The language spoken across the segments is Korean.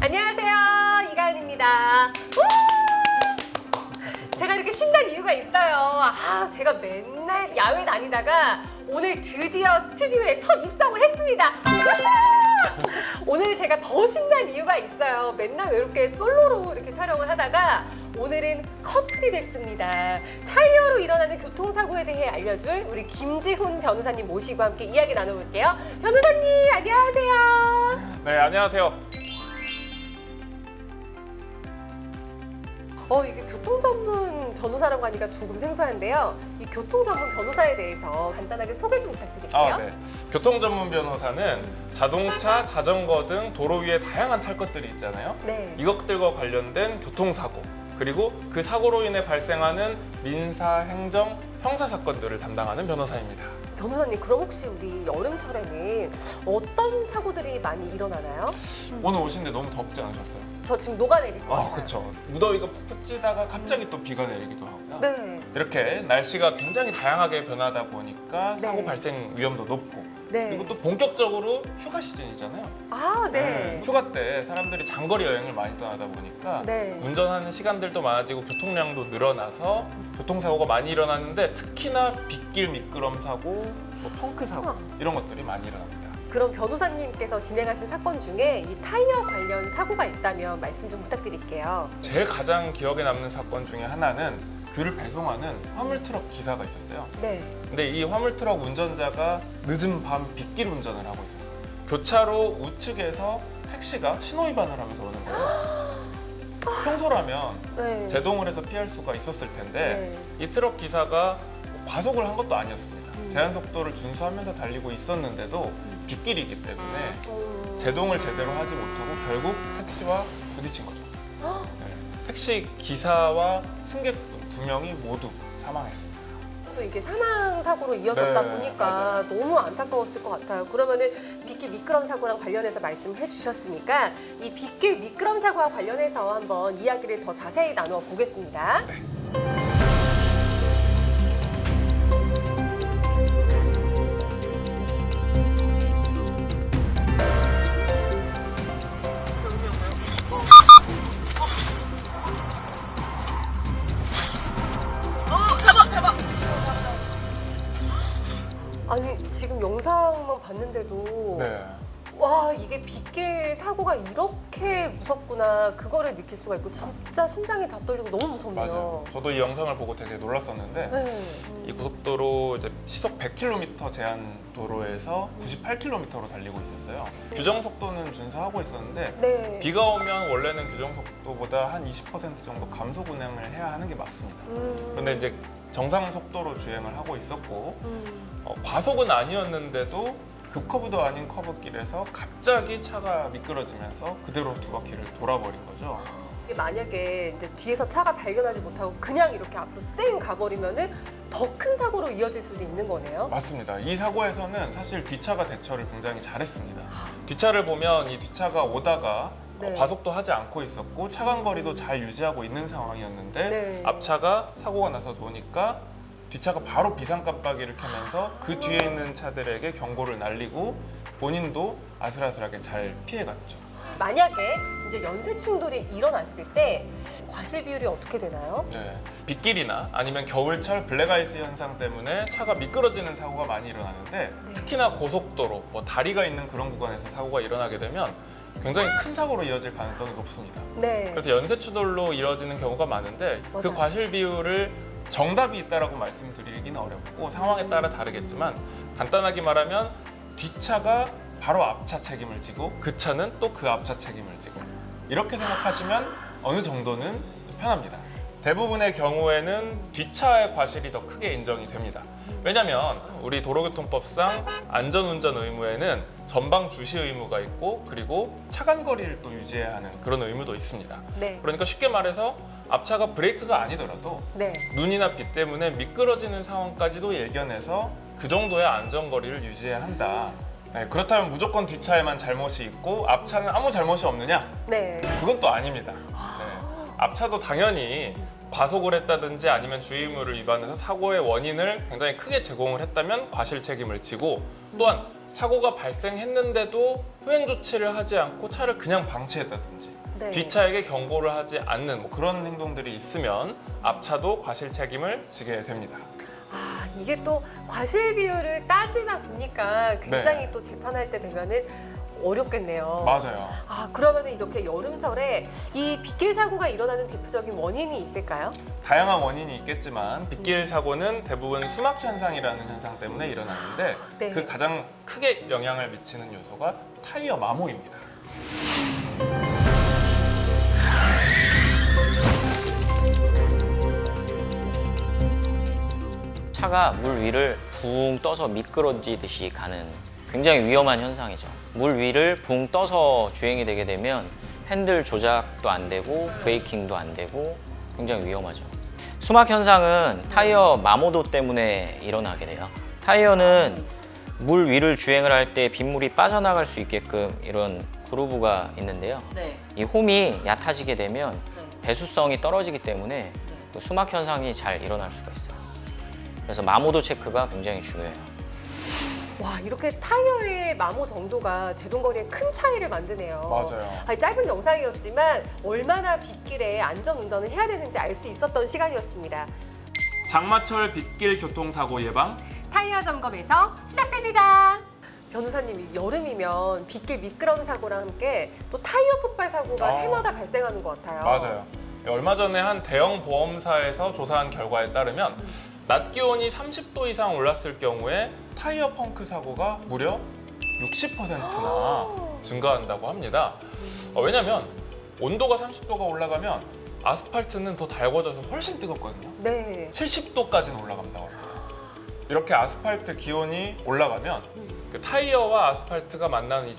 안녕하세요, 이가은입니다. 제가 이렇게 신난 이유가 있어요. 제가 맨날 야외 다니다가 오늘 드디어 스튜디오에 첫 입성을 했습니다. 오늘 제가 더 신난 이유가 있어요. 맨날 이렇게 솔로로 이렇게 촬영을 하다가 오늘은 커플이 됐습니다. 타이어로 일어나는 교통사고에 대해 알려줄 우리 김지훈 변호사님 모시고 함께 이야기 나눠볼게요. 변호사님, 안녕하세요. 네, 안녕하세요. 이게 교통 전문 변호사라고 하니까 조금 생소한데요. 이 교통 전문 변호사에 대해서 간단하게 소개 좀 부탁드릴게요. 네. 교통 전문 변호사는 자동차, 자전거 등 도로 위에 다양한 탈 것들이 있잖아요. 네. 이것들과 관련된 교통사고, 그리고 그 사고로 인해 발생하는 민사, 행정, 형사 사건들을 담당하는 변호사입니다. 변호사님, 그럼 혹시 우리 여름철에는 어떤 사고들이 많이 일어나나요? 오늘 오신데 너무 덥지 않으셨어요? 저 지금 녹아내릴 것 같아요. 그렇죠. 무더위가 푹푹 찌다가 갑자기 또 비가 내리기도 하고요. 네. 이렇게 날씨가 굉장히 다양하게 변하다 보니까 사고 네. 발생 위험도 높고, 네. 그리고 또 본격적으로 휴가 시즌이잖아요. 네. 휴가 때 사람들이 장거리 여행을 많이 떠나다 보니까 네. 운전하는 시간들도 많아지고 교통량도 늘어나서 교통사고가 많이 일어나는데, 특히나 빗길 미끄럼 사고, 뭐 펑크 사고 이런 것들이 많이 일어납니다. 그럼 변호사님께서 진행하신 사건 중에 이 타이어 관련 사고가 있다면 말씀 좀 부탁드릴게요. 제일 가장 기억에 남는 사건 중에 하나는 귤을 배송하는 화물트럭 기사가 있었어요. 네. 근데 이 화물트럭 운전자가 늦은 밤 빗길 운전을 하고 있었어요. 교차로 우측에서 택시가 신호위반을 하면서 오는 거예요. 평소라면 네. 제동을 해서 피할 수가 있었을 텐데 네. 이 트럭 기사가 과속을 한 것도 아니었습니다. 제한 속도를 준수하면서 달리고 있었는데도 빗길이기 때문에 제동을 제대로 하지 못하고 결국 택시와 부딪힌 거죠. 네. 택시 기사와 승객분 2명이 모두 사망했습니다. 또 이게 사망 사고로 이어졌다 네, 보니까 맞아요. 너무 안타까웠을 것 같아요. 그러면은 빗길 미끄럼 사고랑 관련해서 말씀해 주셨으니까 이 빗길 미끄럼 사고와 관련해서 한번 이야기를 더 자세히 나누어 보겠습니다. 네. 아니, 지금 영상만 봤는데도 네. 와, 이게 빗길 사고가 이렇게 무섭구나, 그거를 느낄 수가 있고 진짜 심장이 다 떨리고 너무 무섭네요. 맞아요. 저도 이 영상을 보고 되게 놀랐었는데 네. 이 고속도로 이제 시속 100km 제한 도로에서 98km로 달리고 있었어요. 규정 속도는 준수하고 있었는데 네. 비가 오면 원래는 규정 속도보다 한 20% 정도 감속 운행을 해야 하는 게 맞습니다. 그런데 이제 정상 속도로 주행을 하고 있었고 과속은 아니었는데도 급커브도 아닌 커브길에서 갑자기 차가 미끄러지면서 그대로 두 바퀴를 돌아버린 거죠. 이게 만약에 이제 뒤에서 차가 발견하지 못하고 그냥 이렇게 앞으로 쌩 가버리면은 더 큰 사고로 이어질 수도 있는 거네요. 맞습니다. 이 사고에서는 사실 뒷차가 대처를 굉장히 잘했습니다. 뒷차를 보면 이 뒷차가 오다가 네. 과속도 하지 않고 있었고 차간 거리도 잘 유지하고 있는 상황이었는데 네. 앞차가 사고가 나서 보니까 뒷차가 바로 비상 깜빡이를 켜면서 그 뒤에 있는 차들에게 경고를 날리고 본인도 아슬아슬하게 잘 피해갔죠. 만약에 이제 연쇄 충돌이 일어났을 때 과실 비율이 어떻게 되나요? 네, 빗길이나 아니면 겨울철 블랙아이스 현상 때문에 차가 미끄러지는 사고가 많이 일어나는데 특히나 고속도로, 뭐 다리가 있는 그런 구간에서 사고가 일어나게 되면 굉장히 큰 사고로 이어질 가능성이 높습니다. 네. 그래서 연쇄 추돌로 이뤄지는 경우가 많은데 그 맞아요. 과실 비율을 정답이 있다라고 말씀드리기는 어렵고 상황에 따라 다르겠지만 간단하게 말하면 뒷차가 바로 앞차 책임을 지고 그 차는 또 그 앞차 책임을 지고 이렇게 생각하시면 어느 정도는 편합니다. 대부분의 경우에는 뒷차의 과실이 더 크게 인정이 됩니다. 왜냐하면 우리 도로교통법상 안전운전 의무에는 전방 주시 의무가 있고 그리고 차간 거리를 또 유지해야 하는 그런 의무도 있습니다. 네. 그러니까 쉽게 말해서 앞차가 브레이크가 아니더라도 네. 눈이나 비 때문에 미끄러지는 상황까지도 예견해서 그 정도의 안전거리를 유지해야 한다. 네, 그렇다면 무조건 뒷차에만 잘못이 있고 앞차는 아무 잘못이 없느냐? 네. 그건 또 아닙니다. 네. 앞차도 당연히 과속을 했다든지 아니면 주의의무를 위반해서 사고의 원인을 굉장히 크게 제공을 했다면 과실 책임을 지고 또한 사고가 발생했는데도 후행 조치를 하지 않고 차를 그냥 방치했다든지 네. 뒷차에게 경고를 하지 않는 뭐 그런 행동들이 있으면 앞차도 과실 책임을 지게 됩니다. 아, 이게 또 과실 비율을 따지다 보니까 굉장히 네. 또 재판할 때 되면은 어렵겠네요. 맞아요. 아, 그러면은 이렇게 여름철에 이 빗길 사고가 일어나는 대표적인 원인이 있을까요? 다양한 원인이 있겠지만 빗길 사고는 대부분 수막 현상이라는 현상 때문에 일어나는데 네. 그 가장 크게 영향을 미치는 요소가 타이어 마모입니다. 차가 물 위를 붕 떠서 미끄러지듯이 가는 굉장히 위험한 현상이죠. 물 위를 붕 떠서 주행이 되게 되면 핸들 조작도 안 되고 브레이킹도 안 되고 굉장히 위험하죠. 수막 현상은 타이어 마모도 때문에 일어나게 돼요. 타이어는 물 위를 주행을 할 때 빗물이 빠져나갈 수 있게끔 이런 그루브가 있는데요. 네. 이 홈이 얕아지게 되면 네. 배수성이 떨어지기 때문에 그 수막 현상이 잘 일어날 수가 있어요. 그래서 마모도 체크가 굉장히 중요해요. 와, 이렇게 타이어의 마모 정도가 제동거리에 큰 차이를 만드네요. 맞아요. 아니, 짧은 영상이었지만 얼마나 빗길에 안전 운전을 해야 되는지 알 수 있었던 시간이었습니다. 장마철 빗길 교통사고 예방 타이어 점검에서 시작됩니다. 변호사님, 여름이면 빗길 미끄럼 사고랑 함께 또 타이어 폭발 사고가 해마다 발생하는 것 같아요. 맞아요. 얼마 전에 한 대형 보험사에서 조사한 결과에 따르면 낮 기온이 30도 이상 올랐을 경우에 타이어 펑크 사고가 무려 60%나 증가한다고 합니다. 왜냐하면 온도가 30도가 올라가면 아스팔트는 더 달궈져서 훨씬 뜨겁거든요. 네. 70도까지는 올라간다고 합니다. 이렇게 아스팔트 기온이 올라가면 그 타이어와 아스팔트가 만나는 이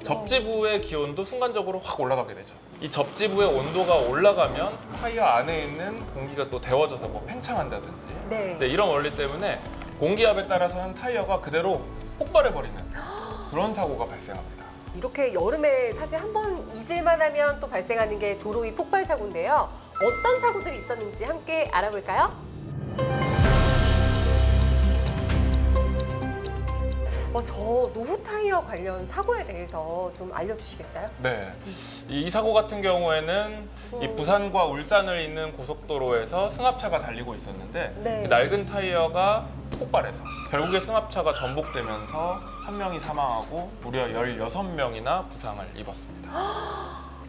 접지부의 기온도 순간적으로 확 올라가게 되죠. 이 접지부의 온도가 올라가면 타이어 안에 있는 공기가 또 데워져서 뭐 팽창한다든지 네. 이제 이런 원리 때문에 공기압에 따라서는 타이어가 그대로 폭발해버리는 그런 사고가 발생합니다. 이렇게 여름에 사실 한번 잊을만 하면 또 발생하는 게 도로 위 폭발 사고인데요. 어떤 사고들이 있었는지 함께 알아볼까요? 저 노후 타이어 관련 사고에 대해서 좀 알려주시겠어요? 네, 이 사고 같은 경우에는 이 부산과 울산을 잇는 고속도로에서 승합차가 달리고 있었는데 네. 이 낡은 타이어가 폭발해서 결국에 승합차가 전복되면서 한 명이 사망하고 무려 16명이나 부상을 입었습니다.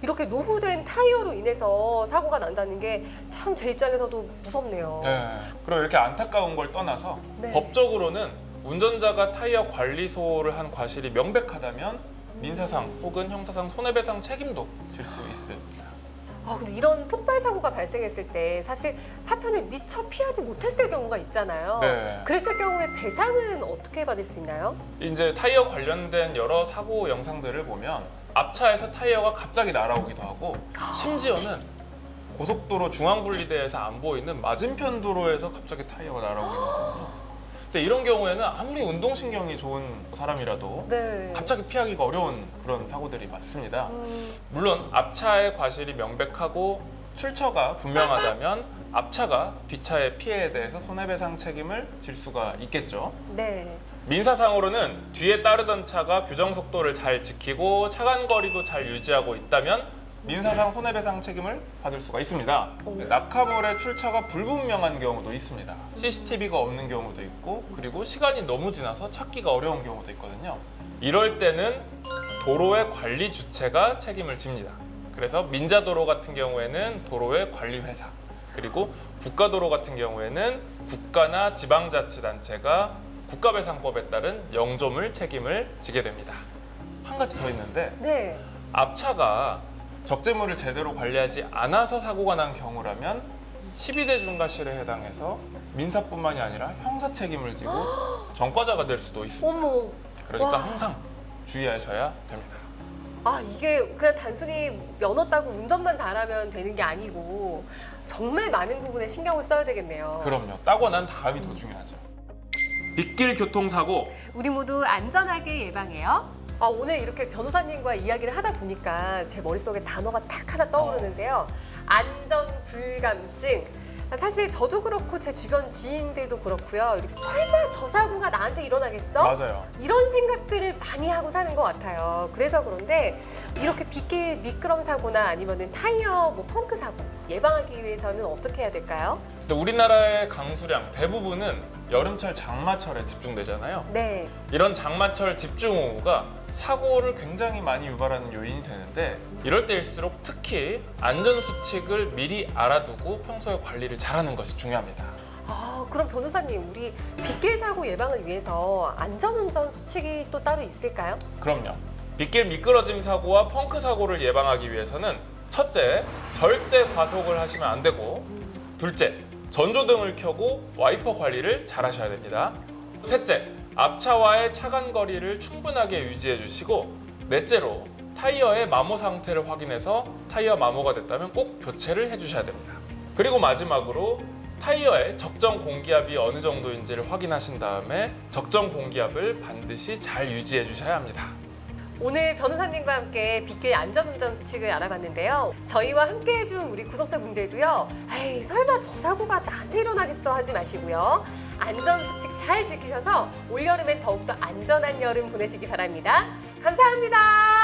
이렇게 노후된 타이어로 인해서 사고가 난다는 게 참 제 입장에서도 무섭네요. 네, 그리고 이렇게 안타까운 걸 떠나서 네. 법적으로는 운전자가 타이어 관리소를 한 과실이 명백하다면 민사상 혹은 형사상 손해배상 책임도 질 수 있습니다. 근데 이런 폭발 사고가 발생했을 때 사실 파편을 미처 피하지 못했을 경우가 있잖아요. 네. 그랬을 경우에 배상은 어떻게 받을 수 있나요? 이제 타이어 관련된 여러 사고 영상들을 보면 앞차에서 타이어가 갑자기 날아오기도 하고 심지어는 고속도로 중앙분리대에서 안 보이는 맞은편 도로에서 갑자기 타이어가 날아오기도 하거든요. 근데 이런 경우에는 아무리 운동신경이 좋은 사람이라도 네. 갑자기 피하기가 어려운 그런 사고들이 많습니다. 물론 앞차의 과실이 명백하고 출처가 분명하다면 앞차가 뒷차의 피해에 대해서 손해배상 책임을 질 수가 있겠죠. 네. 민사상으로는 뒤에 따르던 차가 규정 속도를 잘 지키고 차간 거리도 잘 유지하고 있다면 민사상 손해배상 책임을 받을 수가 있습니다. 낙하물의 출처가 불분명한 경우도 있습니다. CCTV가 없는 경우도 있고 그리고 시간이 너무 지나서 찾기가 어려운 경우도 있거든요. 이럴 때는 도로의 관리 주체가 책임을 집니다. 그래서 민자도로 같은 경우에는 도로의 관리회사, 그리고 국가도로 같은 경우에는 국가나 지방자치단체가 국가배상법에 따른 영조물 책임을 지게 됩니다. 한 가지 더 있는데 네. 앞차가 적재물을 제대로 관리하지 않아서 사고가 난 경우라면 12대 중과실에 해당해서 민사뿐만이 아니라 형사 책임을 지고 전과자가 될 수도 있습니다. 어머. 그러니까 와. 항상 주의하셔야 됩니다. 이게 그냥 단순히 면허 따고 운전만 잘하면 되는 게 아니고 정말 많은 부분에 신경을 써야 되겠네요. 그럼요. 따고 난 다음이 더 중요하죠. 빗길 교통사고 우리 모두 안전하게 예방해요. 오늘 이렇게 변호사님과 이야기를 하다 보니까 제 머릿속에 단어가 딱 하나 떠오르는데요. 안전불감증. 사실 저도 그렇고 제 주변 지인들도 그렇고요. 이렇게 설마 저 사고가 나한테 일어나겠어? 맞아요. 이런 생각들을 많이 하고 사는 것 같아요. 그래서 그런데 이렇게 빗길 미끄럼 사고나 아니면은 타이어 뭐 펑크 사고 예방하기 위해서는 어떻게 해야 될까요? 근데 우리나라의 강수량 대부분은 여름철 장마철에 집중되잖아요. 네. 이런 장마철 집중호우가 사고를 굉장히 많이 유발하는 요인이 되는데 이럴 때일수록 특히 안전수칙을 미리 알아두고 평소에 관리를 잘하는 것이 중요합니다. 그럼 변호사님, 우리 빗길 사고 예방을 위해서 안전운전 수칙이 또 따로 있을까요? 그럼요. 빗길 미끄러짐 사고와 펑크 사고를 예방하기 위해서는 첫째, 절대 과속을 하시면 안 되고 둘째, 전조등을 켜고 와이퍼 관리를 잘 하셔야 됩니다. 셋째, 앞차와의 차간 거리를 충분하게 유지해 주시고 넷째로 타이어의 마모 상태를 확인해서 타이어 마모가 됐다면 꼭 교체를 해주셔야 됩니다. 그리고 마지막으로 타이어의 적정 공기압이 어느 정도인지를 확인하신 다음에 적정 공기압을 반드시 잘 유지해 주셔야 합니다. 오늘 변호사님과 함께 빗길 안전운전 수칙을 알아봤는데요. 저희와 함께 해준 우리 구독자분들도요. 에이, 설마 저 사고가 나한테 일어나겠어 하지 마시고요. 안전수칙 잘 지키셔서 올여름엔 더욱더 안전한 여름 보내시기 바랍니다. 감사합니다.